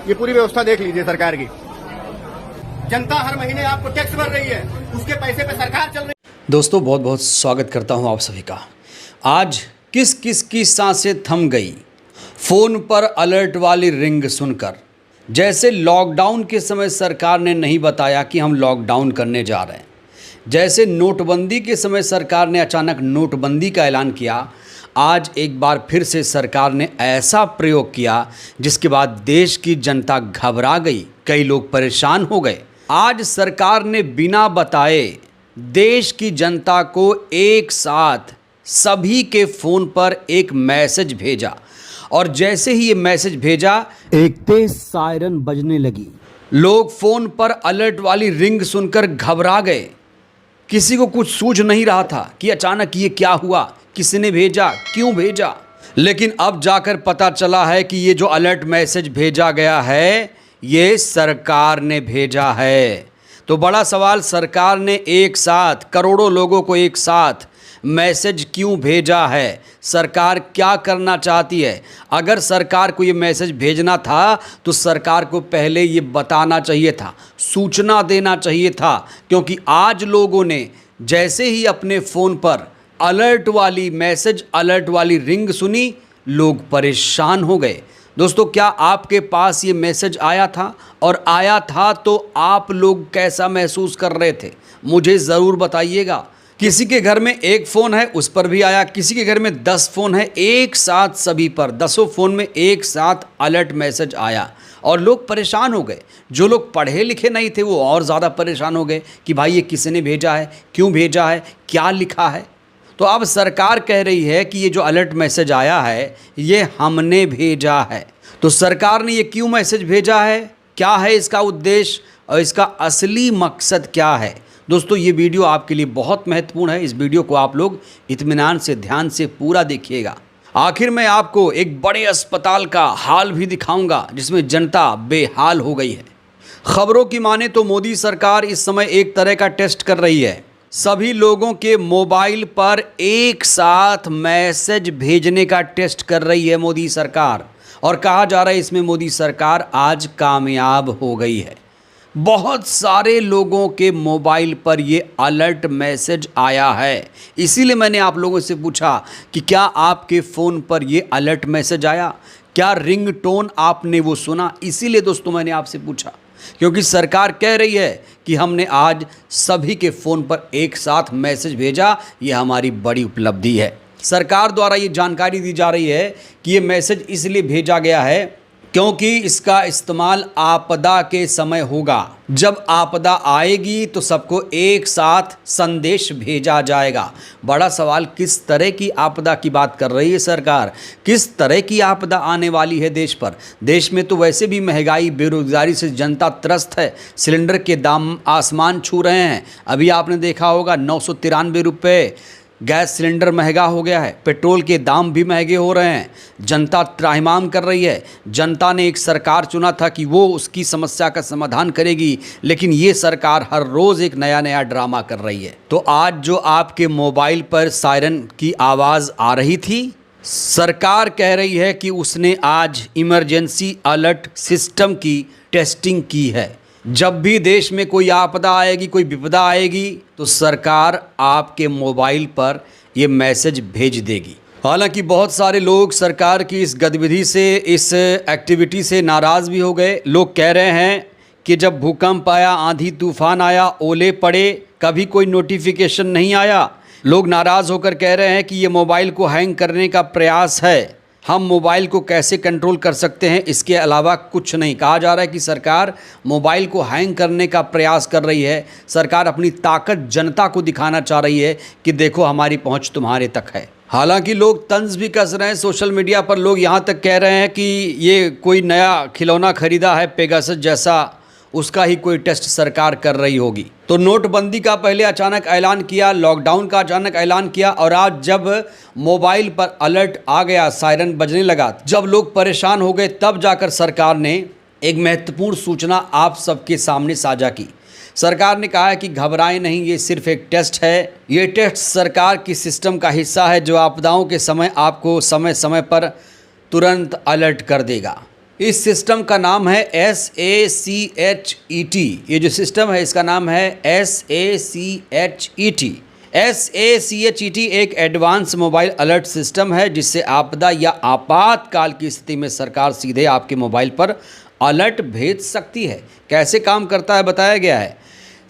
ये पूरी व्यवस्था देख लीजिए सरकार की। जनता हर महीने आपको टैक्स भर रही है, उसके पैसे पे सरकार चल रही है। दोस्तों बहुत बहुत स्वागत करता हूं आप सभी का। आज किस किस की सांसें थम गई फ़ोन पर अलर्ट वाली रिंग सुनकर। जैसे लॉकडाउन के समय सरकार ने नहीं बताया कि हम लॉकडाउन करने जा रहे हैं, जैसे नोटबंदी के समय सरकार ने अचानक नोटबंदी का ऐलान किया, आज एक बार फिर से सरकार ने ऐसा प्रयोग किया जिसके बाद देश की जनता घबरा गई, कई लोग परेशान हो गए। आज सरकार ने बिना बताए देश की जनता को एक साथ सभी के फ़ोन पर एक मैसेज भेजा और जैसे ही ये मैसेज भेजा एक तेज सायरन बजने लगी। लोग फ़ोन पर अलर्ट वाली रिंग सुनकर घबरा गए। किसी को कुछ सूझ नहीं रहा था कि अचानक ये क्या हुआ, किसने भेजा, क्यों भेजा। लेकिन अब जाकर पता चला है कि ये जो अलर्ट मैसेज भेजा गया है ये सरकार ने भेजा है। तो बड़ा सवाल, सरकार ने एक साथ करोड़ों लोगों को एक साथ मैसेज क्यों भेजा है? सरकार क्या करना चाहती है? अगर सरकार को ये मैसेज भेजना था तो सरकार को पहले ये बताना चाहिए था, सूचना देना चाहिए था। क्योंकि आज लोगों ने जैसे ही अपने फ़ोन पर अलर्ट वाली मैसेज, अलर्ट वाली रिंग सुनी, लोग परेशान हो गए। दोस्तों क्या आपके पास ये मैसेज आया था? और आया था तो आप लोग कैसा महसूस कर रहे थे? मुझे ज़रूर बताइएगा। किसी के घर में एक फ़ोन है उस पर भी आया, किसी के घर में 10 फ़ोन है, एक साथ सभी पर 10 फ़ोन में एक साथ अलर्ट मैसेज आया और लोग परेशान हो गए। जो लोग पढ़े लिखे नहीं थे वो और ज़्यादा परेशान हो गए कि भाई ये किसने भेजा है, क्यों भेजा है, क्या लिखा है। तो अब सरकार कह रही है कि ये जो अलर्ट मैसेज आया है ये हमने भेजा है। तो सरकार ने ये क्यों मैसेज भेजा है, क्या है इसका उद्देश्य और इसका असली मकसद क्या है? दोस्तों ये वीडियो आपके लिए बहुत महत्वपूर्ण है। इस वीडियो को आप लोग इत्मीनान से, ध्यान से पूरा देखिएगा। आखिर में आपको एक बड़े अस्पताल का हाल भी दिखाऊंगा जिसमें जनता बेहाल हो गई है। खबरों की माने तो मोदी सरकार इस समय एक तरह का टेस्ट कर रही है। सभी लोगों के मोबाइल पर एक साथ मैसेज भेजने का टेस्ट कर रही है मोदी सरकार। और कहा जा रहा है इसमें मोदी सरकार आज कामयाब हो गई है। बहुत सारे लोगों के मोबाइल पर ये अलर्ट मैसेज आया है। इसीलिए मैंने आप लोगों से पूछा कि क्या आपके फ़ोन पर ये अलर्ट मैसेज आया, क्या रिंगटोन आपने वो सुना? इसीलिए दोस्तों मैंने आपसे पूछा, क्योंकि सरकार कह रही है कि हमने आज सभी के फ़ोन पर एक साथ मैसेज भेजा, ये हमारी बड़ी उपलब्धि है। सरकार द्वारा ये जानकारी दी जा रही है कि ये मैसेज इसलिए भेजा गया है क्योंकि इसका इस्तेमाल आपदा के समय होगा। जब आपदा आएगी तो सबको एक साथ संदेश भेजा जाएगा। बड़ा सवाल, किस तरह की आपदा की बात कर रही है सरकार? किस तरह की आपदा आने वाली है देश पर? देश में तो वैसे भी महंगाई, बेरोजगारी से जनता त्रस्त है। सिलेंडर के दाम आसमान छू रहे हैं। अभी आपने देखा होगा 993 रुपये गैस सिलेंडर महंगा हो गया है, पेट्रोल के दाम भी महंगे हो रहे हैं। जनता त्राहिमाम कर रही है। जनता ने एक सरकार चुना था कि वो उसकी समस्या का समाधान करेगी, लेकिन ये सरकार हर रोज़ एक नया नया ड्रामा कर रही है। तो आज जो आपके मोबाइल पर सायरन की आवाज़ आ रही थी, सरकार कह रही है कि उसने आज इमरजेंसी अलर्ट सिस्टम की टेस्टिंग की है। जब भी देश में कोई आपदा आएगी, कोई विपदा आएगी तो सरकार आपके मोबाइल पर ये मैसेज भेज देगी। हालांकि बहुत सारे लोग सरकार की इस गतिविधि से, इस एक्टिविटी से नाराज़ भी हो गए। लोग कह रहे हैं कि जब भूकंप आया, आंधी तूफान आया, ओले पड़े, कभी कोई नोटिफिकेशन नहीं आया। लोग नाराज़ होकर कह रहे हैं कि ये मोबाइल को हैंग करने का प्रयास है। हम मोबाइल को कैसे कंट्रोल कर सकते हैं, इसके अलावा कुछ नहीं। कहा जा रहा है कि सरकार मोबाइल को हैंग करने का प्रयास कर रही है। सरकार अपनी ताकत जनता को दिखाना चाह रही है कि देखो हमारी पहुंच तुम्हारे तक है। हालांकि लोग तंज भी कस रहे हैं। सोशल मीडिया पर लोग यहां तक कह रहे हैं कि ये कोई नया खिलौना खरीदा है पेगासस जैसा, उसका ही कोई टेस्ट सरकार कर रही होगी। तो नोटबंदी का पहले अचानक ऐलान किया, लॉकडाउन का अचानक ऐलान किया और आज जब मोबाइल पर अलर्ट आ गया, सायरन बजने लगा, जब लोग परेशान हो गए, तब जाकर सरकार ने एक महत्वपूर्ण सूचना आप सबके सामने साझा की। सरकार ने कहा है कि घबराएं नहीं, ये सिर्फ एक टेस्ट है। ये टेस्ट सरकार की सिस्टम का हिस्सा है जो आपदाओं के समय आपको समय समय पर तुरंत अलर्ट कर देगा। इस सिस्टम का नाम है SACHET। ये जो सिस्टम है इसका नाम है SACHET। SACHET एक एडवांस मोबाइल अलर्ट सिस्टम है जिससे आपदा या आपातकाल की स्थिति में सरकार सीधे आपके मोबाइल पर अलर्ट भेज सकती है। कैसे काम करता है बताया गया है।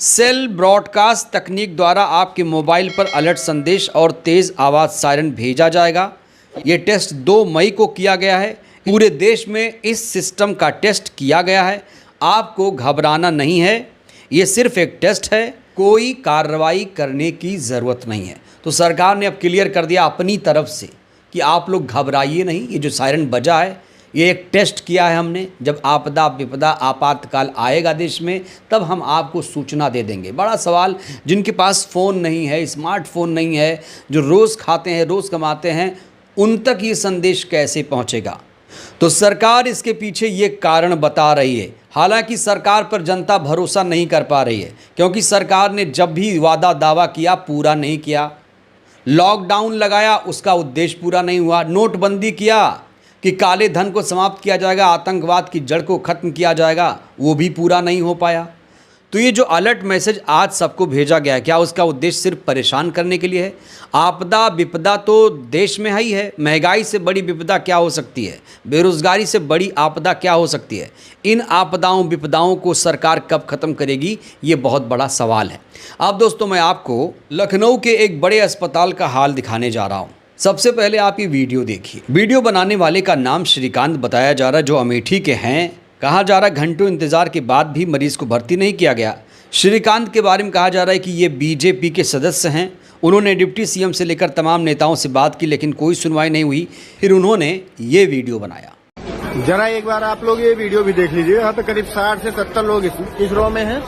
सेल ब्रॉडकास्ट तकनीक द्वारा आपके मोबाइल पर अलर्ट संदेश और तेज़ आवाज़ सायरन भेजा जाएगा। ये टेस्ट 2 मई को किया गया है। पूरे देश में इस सिस्टम का टेस्ट किया गया है। आपको घबराना नहीं है, ये सिर्फ एक टेस्ट है, कोई कार्रवाई करने की ज़रूरत नहीं है। तो सरकार ने अब क्लियर कर दिया अपनी तरफ से कि आप लोग घबराइए नहीं। ये जो सायरन बजा है ये एक टेस्ट किया है हमने। जब आपदा विपदा आपातकाल आएगा देश में तब हम आपको सूचना दे देंगे। बड़ा सवाल, जिनके पास फ़ोन नहीं है, स्मार्टफोन नहीं है, जो रोज़ खाते हैं रोज़ कमाते हैं, उन तक ये संदेश कैसे पहुंचेगा? तो सरकार इसके पीछे ये कारण बता रही है। हालांकि सरकार पर जनता भरोसा नहीं कर पा रही है क्योंकि सरकार ने जब भी वादा दावा किया पूरा नहीं किया। लॉकडाउन लगाया, उसका उद्देश्य पूरा नहीं हुआ। नोटबंदी किया कि काले धन को समाप्त किया जाएगा, आतंकवाद की जड़ को ख़त्म किया जाएगा, वो भी पूरा नहीं हो पाया। तो ये जो अलर्ट मैसेज आज सबको भेजा गया है, क्या उसका उद्देश्य सिर्फ परेशान करने के लिए है? आपदा विपदा तो देश में ही है। महंगाई से बड़ी विपदा क्या हो सकती है? बेरोजगारी से बड़ी आपदा क्या हो सकती है? इन आपदाओं विपदाओं को सरकार कब ख़त्म करेगी, ये बहुत बड़ा सवाल है। अब दोस्तों मैं आपको लखनऊ के एक बड़े अस्पताल का हाल दिखाने जा रहा हूँ। सबसे पहले आप ये वीडियो देखिए। वीडियो बनाने वाले का नाम श्रीकांत बताया जा रहा है, जो अमेठी के हैं। कहा जा रहा है घंटों इंतजार के बाद भी मरीज को भर्ती नहीं किया गया। श्रीकांत के बारे में कहा जा रहा है कि ये बीजेपी के सदस्य हैं। उन्होंने डिप्टी सीएम से लेकर तमाम नेताओं से बात की लेकिन कोई सुनवाई नहीं हुई। फिर उन्होंने ये वीडियो बनाया। जरा एक बार आप लोग ये वीडियो भी देख लीजिए। यहाँ पे करीब 60 से 70 लोग इस रो में हैं।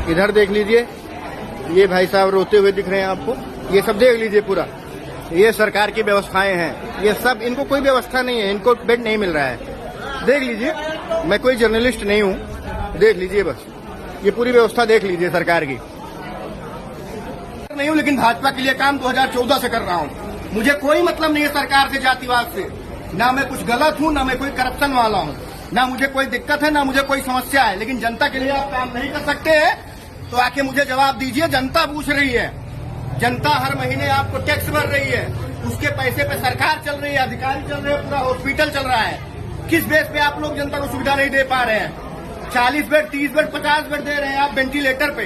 इधर देख लीजिए, ये भाई साहब रोते हुए दिख रहे हैं आपको। ये सब देख लीजिए पूरा। ये सरकार की व्यवस्थाएं हैं, ये सब। इनको कोई व्यवस्था नहीं है, इनको बेड नहीं मिल रहा है। देख लीजिए, मैं कोई जर्नलिस्ट नहीं हूँ, देख लीजिए बस। ये पूरी व्यवस्था देख लीजिए सरकार की। नहीं हूँ लेकिन भाजपा के लिए काम 2014 से कर रहा हूँ। मुझे कोई मतलब नहीं है सरकार से, जातिवाद से। ना मैं कुछ गलत हूँ, ना मैं कोई करप्शन वाला हूँ, ना मुझे कोई दिक्कत है, ना मुझे कोई समस्या है। लेकिन जनता के लिए आप काम नहीं कर सकते हैं तो आके मुझे जवाब दीजिए। जनता पूछ रही है, जनता हर महीने आपको टैक्स भर रही है, उसके पैसे पे सरकार चल रही है, अधिकारी चल रहे हैं, पूरा हॉस्पिटल चल रहा है। किस बेस पे आप लोग जनता को सुविधा नहीं दे पा रहे हैं? 40 बेड, 30 बेड, 50 बेड दे रहे हैं आप वेंटिलेटर पे।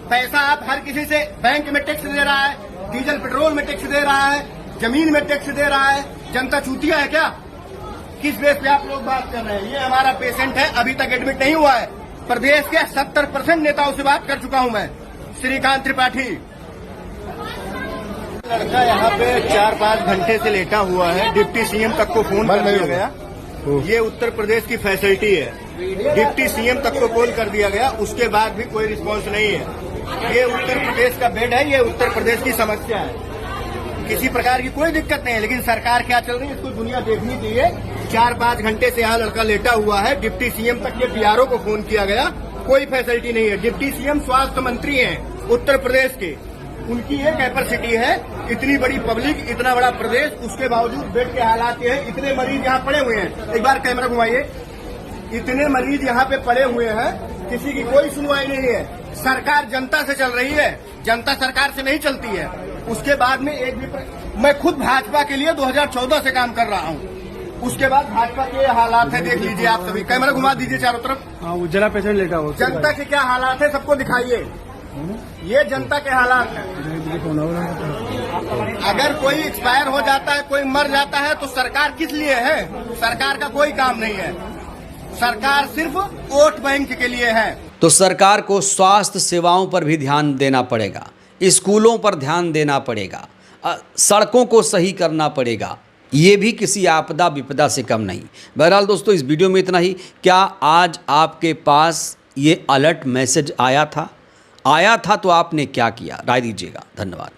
पैसा आप हर किसी से, बैंक में टैक्स दे रहा है, डीजल पेट्रोल में टैक्स दे रहा है, जमीन में टैक्स दे रहा है। जनता चूतिया है क्या? किस बेस पे आप लोग बात कर रहे हैं? ये हमारा पेशेंट है, अभी तक एडमिट नहीं हुआ है। प्रदेश के 70% नेताओं से बात कर चुका हूं मैं। श्रीकांत त्रिपाठी लड़का यहाँ पे 4-5 घंटे से लेटा हुआ है। डिप्टी सीएम तक को फोन कर दिया गया। ये उत्तर प्रदेश की फैसिलिटी है। डिप्टी सीएम तक को कॉल कर दिया गया, उसके बाद भी कोई रिस्पांस नहीं है। ये उत्तर प्रदेश का बेड है, ये उत्तर प्रदेश की समस्या है। किसी प्रकार की कोई दिक्कत नहीं है, लेकिन सरकार क्या चल रही है इसको दुनिया देखनी चाहिए। 4-5 घंटे से यहाँ लड़का लेटा हुआ है। डिप्टी सीएम तक ये पीआरओ को फोन किया गया, कोई फैसिलिटी नहीं है। डिप्टी सीएम स्वास्थ्य मंत्री हैं उत्तर प्रदेश के, उनकी ये कैपेसिटी है। इतनी बड़ी पब्लिक, इतना बड़ा प्रदेश, उसके बावजूद बेड के हालात ये है। इतने मरीज यहाँ पड़े हुए हैं, एक बार कैमरा घुमाइए। इतने मरीज यहाँ पे पड़े हुए हैं, किसी की कोई सुनवाई नहीं है। सरकार जनता से चल रही है, जनता सरकार से नहीं चलती है। उसके बाद में एक भी मैं खुद भाजपा के लिए 2014 से काम कर रहा हूँ। उसके बाद भाजपा के हालात है, देख लीजिए आप सभी। कैमरा घुमा दीजिए चारों तरफ। हाँ, उज्जवला पेशेंट लेटा हो। जनता के क्या हालात है सबको दिखाइए। ये जनता के हालात हैं। अगर कोई एक्सपायर हो जाता है, कोई मर जाता है तो सरकार किस लिए है? सरकार का कोई काम नहीं है। सरकार सिर्फ वोट बैंक के लिए है। तो सरकार को स्वास्थ्य सेवाओं पर भी ध्यान देना पड़ेगा, स्कूलों पर ध्यान देना पड़ेगा, सड़कों को सही करना पड़ेगा। ये भी किसी आपदा विपदा से कम नहीं। बहरहाल दोस्तों, इस वीडियो में इतना ही। क्या आज आपके पास ये अलर्ट मैसेज आया था तो आपने क्या किया? राय दीजिएगा। धन्यवाद।